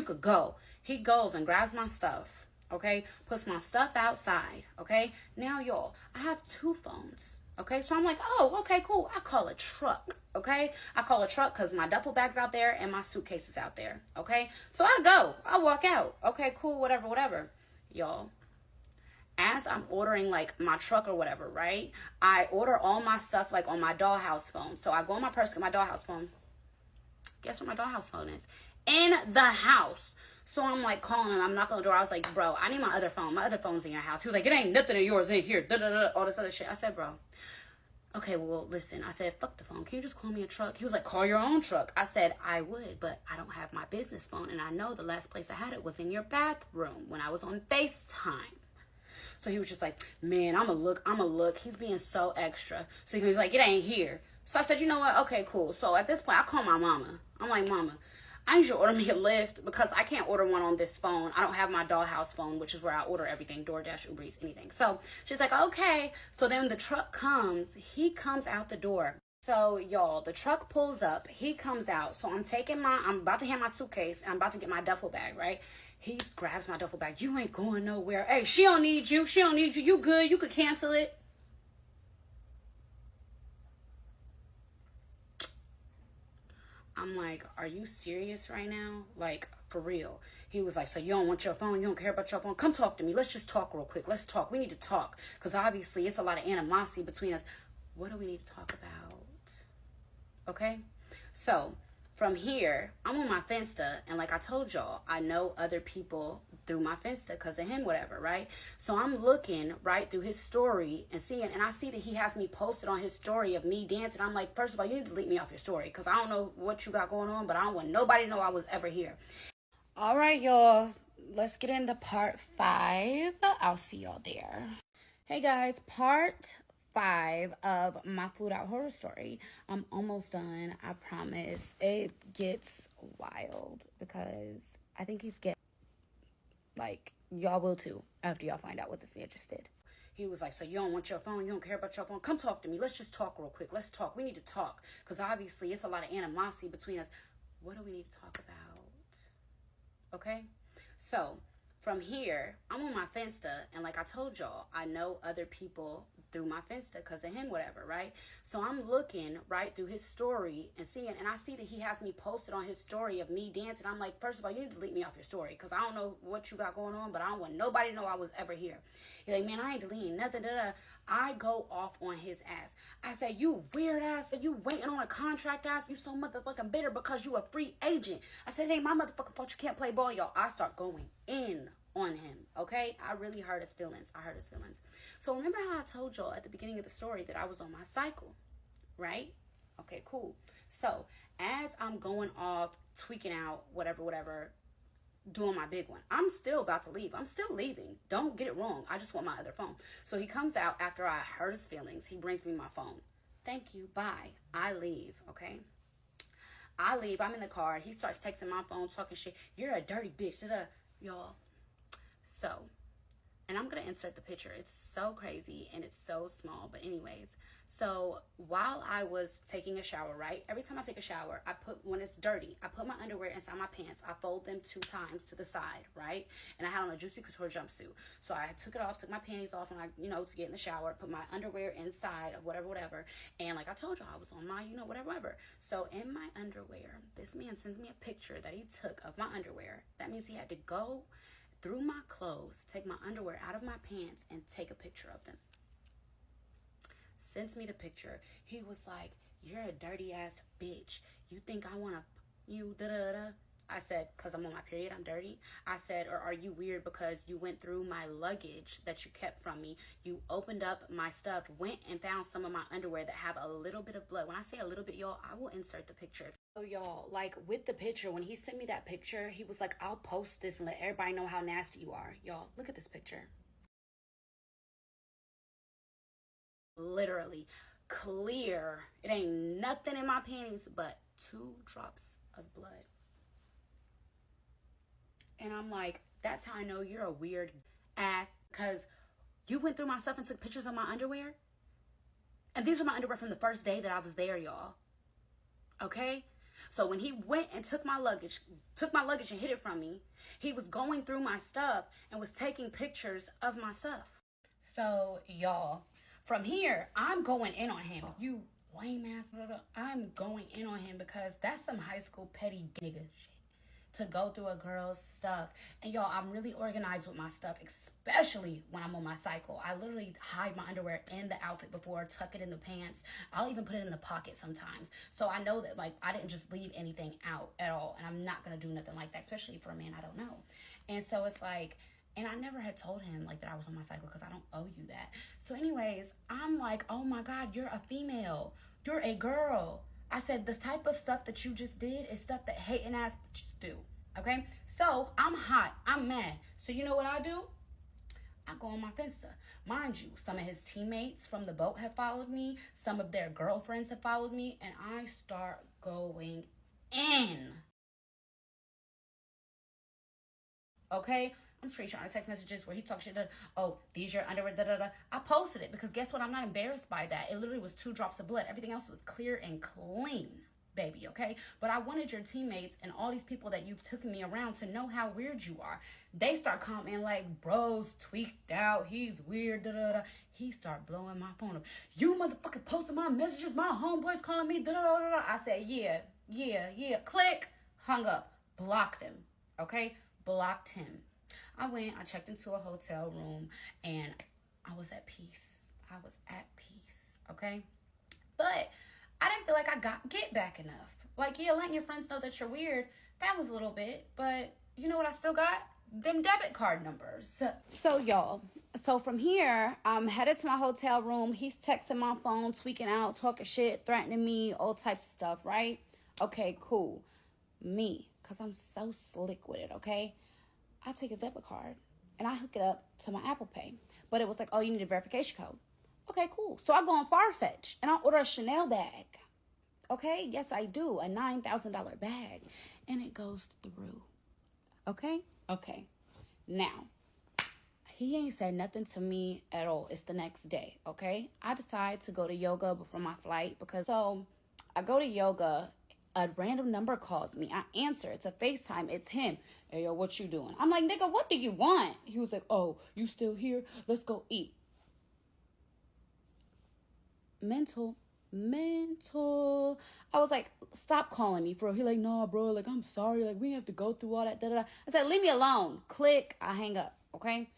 He goes and grabs my stuff, okay? Puts my stuff outside, okay? Now, y'all, I have 2 phones. Okay, so I'm like, oh, okay, cool. I call a truck, okay? I call a truck because my duffel bag's out there and my suitcase is out there, okay? So I walk out. Okay, cool, whatever. Y'all, as I'm ordering, like, my truck or whatever, right? I order all my stuff, like, on my dollhouse phone. So I go in my purse, get my dollhouse phone. Guess where my dollhouse phone is? In the house. So I'm like calling him. I'm knocking on the door. I was like, bro, I need my other phone. My other phone's in your house. He was like, it ain't nothing of yours in here. Da-da-da, all this other shit. I said, bro, okay, well, listen. I said, fuck the phone. Can you just call me a truck? He was like, call your own truck. I said, I would, but I don't have my business phone. And I know the last place I had it was in your bathroom when I was on FaceTime. So he was just like, man, I'm going to look. He's being so extra. So he was like, it ain't here. So I said, you know what? Okay, cool. So at this point, I call my mama. I'm like, mama, I need you to order me a Lyft because I can't order one on this phone. I don't have my dollhouse phone, which is where I order everything, DoorDash, Uber Eats, anything. So she's like, okay. So then the truck comes. He comes out the door. So y'all, the truck pulls up. He comes out. So I'm about to hand my suitcase and I'm about to get my duffel bag, right? He grabs my duffel bag. You ain't going nowhere. Hey, she don't need you. You good. You could cancel it. I'm like, are you serious right now? Like, for real. He was like, so you don't want your phone? You don't care about your phone? Come talk to me. Let's just talk real quick. Let's talk. We need to talk. Because obviously it's a lot of animosity between us. What do we need to talk about? Okay? So, from here, I'm on my Finsta. And like I told y'all, I know other people through my Finsta because of him, whatever, right? So I'm looking right through his story and seeing, and I see that he has me posted on his story of me dancing. I'm like, first of all, you need to delete me off your story because I don't know what you got going on, but I don't want nobody to know I was ever here. All right, y'all. Let's get into part 5. I'll see y'all there. Hey, guys. Part 5 of my Flued Out horror story. I'm almost done. I promise. It gets wild because I think he's getting Like, y'all will too after y'all find out what this man just did. He was like, so you don't want your phone? You don't care about your phone? Come talk to me. Let's just talk real quick. Let's talk. We need to talk. Because obviously it's a lot of animosity between us. What do we need to talk about? Okay? So, from here, I'm on my Finsta. And like I told y'all, I know other people through my Finsta because of him, whatever, right? So I'm looking right through his story and seeing, and I see that he has me posted on his story of me dancing. I'm like, first of all, you need to delete me off your story because I don't know what you got going on, but I don't want nobody to know I was ever here. He's like, man, I ain't deleting nothing. I go off on his ass. I said, you weird ass, you waiting on a contract ass, you so motherfucking bitter because you a free agent. I said, it ain't my motherfucking fault you can't play ball, y'all. I start going in on him, okay? I really hurt his feelings. So remember how I told y'all at the beginning of the story that I was on my cycle, right? Okay, cool. So as I'm going off, tweaking out, whatever, doing my big one, I'm still about to leave. I'm still leaving. Don't get it wrong. I just want my other phone. So he comes out after I hurt his feelings. He brings me my phone. Thank you. Bye. I leave, okay? I leave. I'm in the car. He starts texting my phone, talking shit. You're a dirty bitch. Y'all. So, and I'm going to insert the picture. It's so crazy and it's so small. But anyways, so while I was taking a shower, right? Every time I take a shower, when it's dirty, I put my underwear inside my pants. I fold them 2 times to the side, right? And I had on a Juicy Couture jumpsuit. So I took it off, took my panties off, and to get in the shower, put my underwear inside of whatever. And like I told y'all, I was on my, whatever. So in my underwear, this man sends me a picture that he took of my underwear. That means he had to go through my clothes, take my underwear out of my pants, and take a picture of them. Sends me the picture. He was like, you're a dirty ass bitch. You think I want to, I said, because I'm on my period, I'm dirty. I said, or are you weird because you went through my luggage that you kept from me? You opened up my stuff, went and found some of my underwear that have a little bit of blood. When I say a little bit, y'all, I will insert the picture. So y'all, like with the picture, when he sent me that picture, he was like, I'll post this and let everybody know how nasty you are. Y'all, look at this picture. Literally clear. It ain't nothing in my panties but 2 drops of blood. And I'm like, that's how I know you're a weird ass, because you went through my stuff and took pictures of my underwear. And these are my underwear from the first day that I was there, y'all. Okay? So when he went and took my luggage and hid it from me, he was going through my stuff and was taking pictures of my stuff. So, y'all, from here, I'm going in on him. You lame ass, I'm going in on him because that's some high school petty nigga shit. To go through a girl's stuff. And y'all, I'm really organized with my stuff, especially when I'm on my cycle. I literally hide my underwear in the outfit before, tuck it in the pants. I'll even put it in the pocket sometimes. So I know that, like, I didn't just leave anything out at all. And I'm not going to do nothing like that, especially for a man I don't know. And so it's like, and I never had told him, like, that I was on my cycle because I don't owe you that. So anyways, I'm like, oh my God, you're a female. You're a girl. I said, the type of stuff that you just did is stuff that hating ass bitches do. Okay? So, I'm hot. I'm mad. So, you know what I do? I go on my Finsta. Mind you, some of his teammates from the boat have followed me. Some of their girlfriends have followed me. And I start going in. Okay? I'm screenshotting text messages where he talks shit. Oh, these your underwear. I posted it because guess what? I'm not embarrassed by that. It literally was 2 drops of blood. Everything else was clear and clean, baby. Okay, but I wanted your teammates and all these people that you've taken me around to know how weird you are. They start commenting like, "Bro's tweaked out. He's weird." He start blowing my phone up. You motherfucking posted my messages. My homeboys calling me. I said, yeah. Click. Hung up. Blocked him. Okay, blocked him. I went, I checked into a hotel room, and I was at peace. Okay? But I didn't feel like I get back enough. Like, yeah, letting your friends know that you're weird, that was a little bit. But you know what I still got? Them debit card numbers. So y'all, from here, I'm headed to my hotel room. He's texting my phone, tweaking out, talking shit, threatening me, all types of stuff, right? Okay, cool. Me, because I'm so slick with it, okay? I take his debit card and I hook it up to my Apple Pay. But it was like, oh, you need a verification code. Okay, cool. So I go on Farfetch and I order a Chanel bag. Okay, yes, I do. A $9,000 bag. And it goes through. Okay? Now, he ain't said nothing to me at all. It's the next day, okay? I decide to go to yoga before my flight so I go to yoga. A random number calls me. I answer. It's a FaceTime. It's him. Hey, yo, what you doing? I'm like, nigga, what do you want? He was like, oh, you still here? Let's go eat. Mental. I was like, stop calling me, for real. He like, nah, bro. Like, I'm sorry. Like, we have to go through all that. Da, da, da. I said, leave me alone. Click. I hang up. Okay.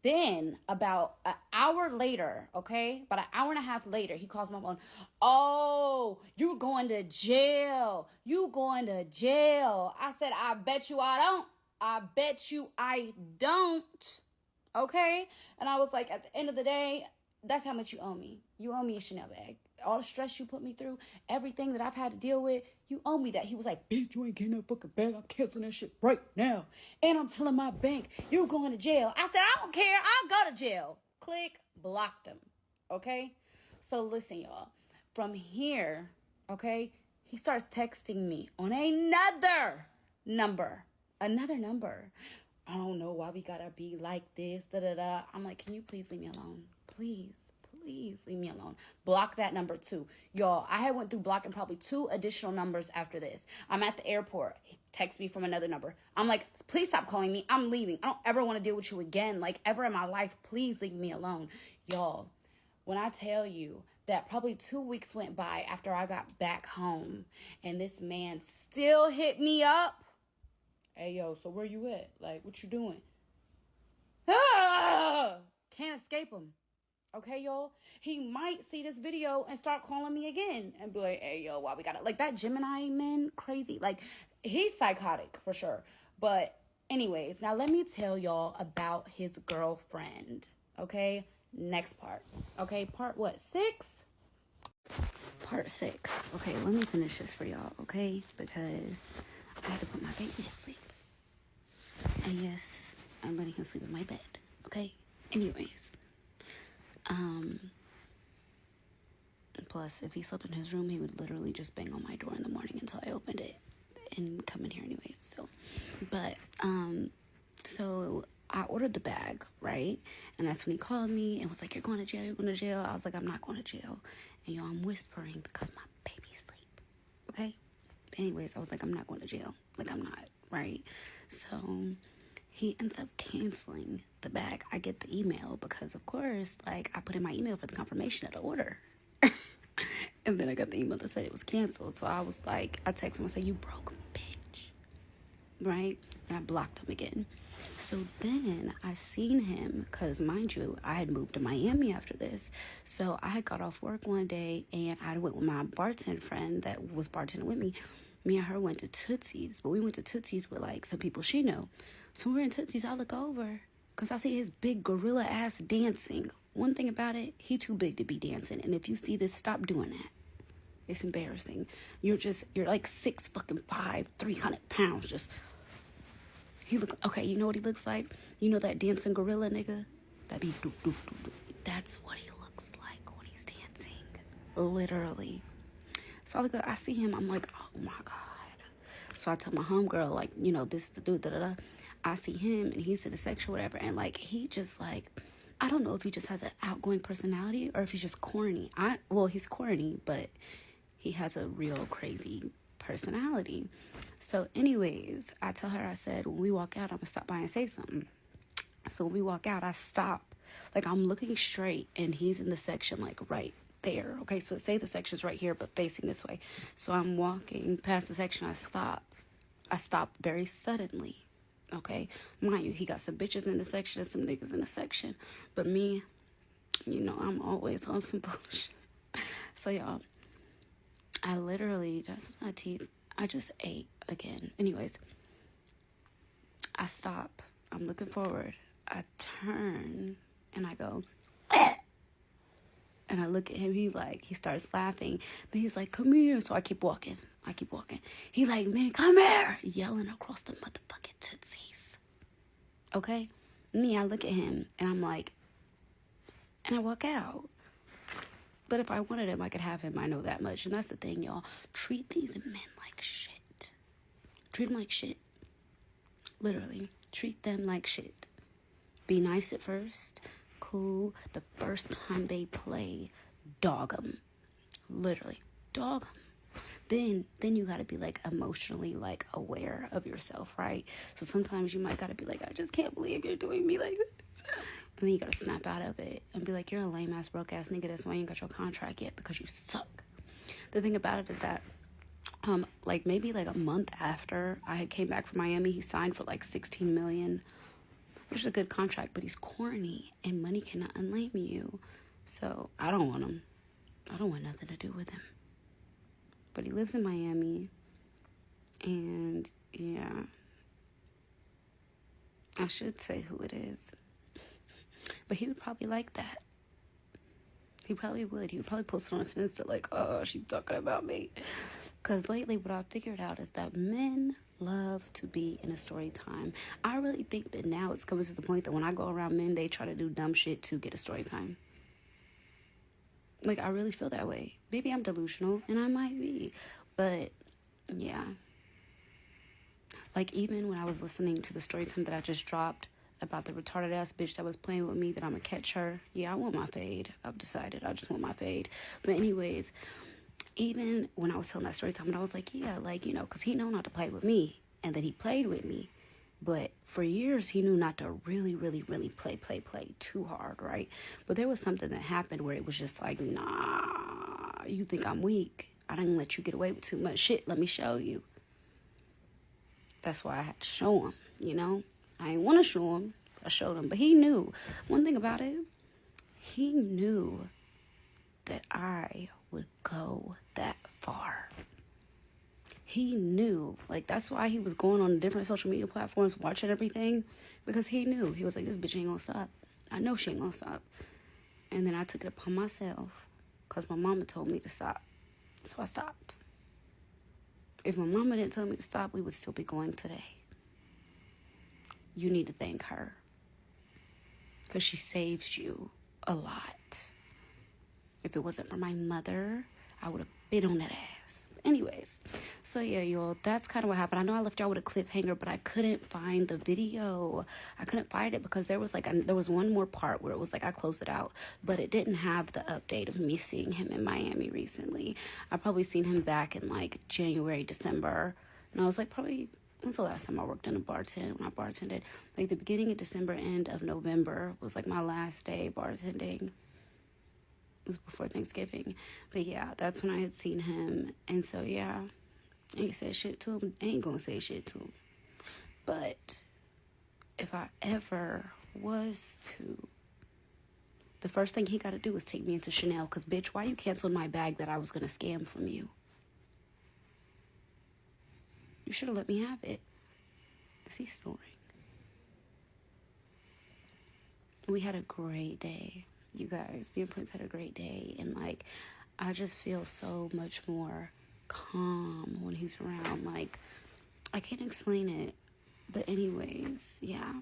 Then about an hour later, okay, about an hour and a half later, he calls my phone. Oh, you going to jail. You going to jail. I said, I bet you I don't. I bet you I don't. Okay. And I was like, at the end of the day, that's how much you owe me. You owe me a Chanel bag. All the stress you put me through, everything that I've had to deal with, you owe me that. He was like, bitch, you ain't getting that fucking bag. I'm canceling that shit right now. And I'm telling my bank, you're going to jail. I said, I don't care. I'll go to jail. Click, blocked him. Okay? So listen, y'all. From here, okay, he starts texting me on another number. Another number. I don't know why we gotta be like this. Da da da. I'm like, can you please leave me alone? Please leave me alone. Block that number too. Y'all, I had went through blocking probably 2 additional numbers after this. I'm at the airport. He texts me from another number. I'm like, please stop calling me. I'm leaving. I don't ever want to deal with you again. Like, ever in my life. Please leave me alone. Y'all, when I tell you that probably 2 weeks went by after I got back home and this man still hit me up. Hey, yo, so where you at? Like, what you doing? Can't escape him. Okay, y'all? He might see this video and start calling me again and be like, hey, yo, why we got it? Like, that Gemini man, crazy. Like, he's psychotic for sure. But anyways, now let me tell y'all about his girlfriend. Okay? Next part. Okay, part what? 6? Part 6. Okay, let me finish this for y'all, okay? Because I had to put my baby to sleep. And yes, I'm letting him sleep in my bed. Okay? Anyways. Plus, if he slept in his room, he would literally just bang on my door in the morning until I opened it and come in here anyways. So I ordered the bag, right? And that's when he called me and was like, you're going to jail. I was like, I'm not going to jail. And y'all, I'm whispering because my baby's asleep. Okay? Anyways, I was like, I'm not going to jail. Like, I'm not, right? So he ends up canceling the bag. I get the email because, of course, like, I put in my email for the confirmation of the order. And then I got the email that said it was canceled. So I was like, I texted him and said, you broke, bitch. Right? And I blocked him again. So then I seen him because, mind you, I had moved to Miami after this. So I had got off work one day and I went with my bartender friend that was bartending with me. Me and her went to Tootsie's. But we went to Tootsie's with, like, some people she know. So when we're in Tootsie's, I look over because I see his big gorilla ass dancing. One thing about it, he too big to be dancing. And if you see this, stop doing that. It's embarrassing. You're like 6'5", 300 pounds. He look, okay, you know what he looks like? You know that dancing gorilla nigga? That be doo doo doo doo. That's what he looks like when he's dancing. Literally. So I see him, I'm like, oh my God. So I tell my homegirl, like, you know, this is the dude, da da da. I see him and he's in the section, whatever, and like he just like, I don't know if he just has an outgoing personality or if he's just corny. Well, he's corny, but he has a real crazy personality. So anyways, I tell her, I said, when we walk out, I'm gonna stop by and say something. So when we walk out, I stop. Like, I'm looking straight and he's in the section like right there. Okay, so say the section's right here but facing this way. So I'm walking past the section. I stop very suddenly. Okay, mind you, he got some bitches in the section and some niggas in the section, but me, you know, I'm always on some bullshit. So y'all, I literally I just ate again. Anyways, I stop. I'm looking forward. I turn and I go, and I look at him. He starts laughing. Then he's like, come here. So I keep walking. He like, man, come here. Yelling across the motherfucking Tootsies. Okay? Me, I look at him and I'm like, and I walk out. But if I wanted him, I could have him. I know that much. And that's the thing, y'all. Treat these men like shit. Treat them like shit. Literally. Treat them like shit. Be nice at first. Cool. The first time they play, dog them. Literally, dog them. Then you gotta be like emotionally like aware of yourself, right? So sometimes you might gotta be like, I just can't believe you're doing me like this. And then you gotta snap out of it and be like, you're a lame ass, broke ass nigga. That's why you ain't got your contract yet, because you suck. The thing about it is that, like maybe like a month after I had came back from Miami, he signed for like 16 million, which is a good contract, but he's corny and money cannot unlame you. So I don't want him. I don't want nothing to do with him. But he lives in Miami, and yeah, I should say who it is. But he would probably like that. He probably would. He would probably post it on his Insta like, oh, she's talking about me. Because lately what I've figured out is that men love to be in a story time. I really think that now it's coming to the point that when I go around men, they try to do dumb shit to get a story time. Like, I really feel that way. Maybe I'm delusional, and I might be. But, yeah. Like, even when I was listening to the story time that I just dropped about the retarded ass bitch that was playing with me, that I'm gonna catch her. Yeah, I want my fade. I've decided I just want my fade. But anyways, even when I was telling that story time, I was like, yeah, like, you know, because he know not to play with me. And then he played with me. But for years, he knew not to really, really, really play too hard, right? But there was something that happened where it was just like, nah, you think I'm weak. I didn't let you get away with too much shit. Let me show you. That's why I had to show him, you know? I didn't want to show him. I showed him. But he knew. One thing about it, he knew that I would go that far. He knew. Like, that's why he was going on different social media platforms, watching everything. Because he knew. He was like, this bitch ain't gonna stop. I know she ain't gonna stop. And then I took it upon myself, because my mama told me to stop. So I stopped. If my mama didn't tell me to stop, we would still be going today. You need to thank her, because she saves you a lot. If it wasn't for my mother, I would have bit on that ass. Anyways, so yeah, y'all, that's kind of what happened. I know I left y'all with a cliffhanger, but I couldn't find the video. I couldn't find it because there was like there was one more part where it was like I closed it out, but it didn't have the update of me seeing him in Miami recently. I probably seen him back in like January, December, and I was like, probably, when's the last time I worked in a bartend? When I bartended, like the beginning of December, end of November was like my last day bartending. It was before Thanksgiving. But yeah, that's when I had seen him. And so yeah, I ain't said shit to him. I ain't gonna say shit to him. But if I ever was to, the first thing he gotta do is take me into Chanel. Because bitch, why you canceled my bag that I was gonna scam from you? You should have let me have it. Is he snoring? We had a great day. You guys, me and Prince had a great day, and like I just feel so much more calm when he's around. Like, I can't explain it, but anyways, yeah,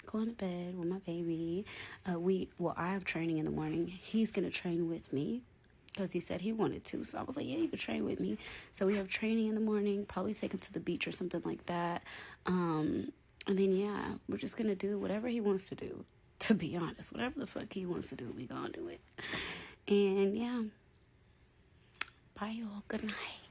going to bed with my baby. I have training in the morning. He's gonna train with me because he said he wanted to, so I was like, yeah, you can train with me. So we have training in the morning, probably take him to the beach or something like that, and then yeah, we're just gonna do whatever he wants to do. To be honest, whatever the fuck he wants to do, we gonna do it. And yeah, bye y'all, good night.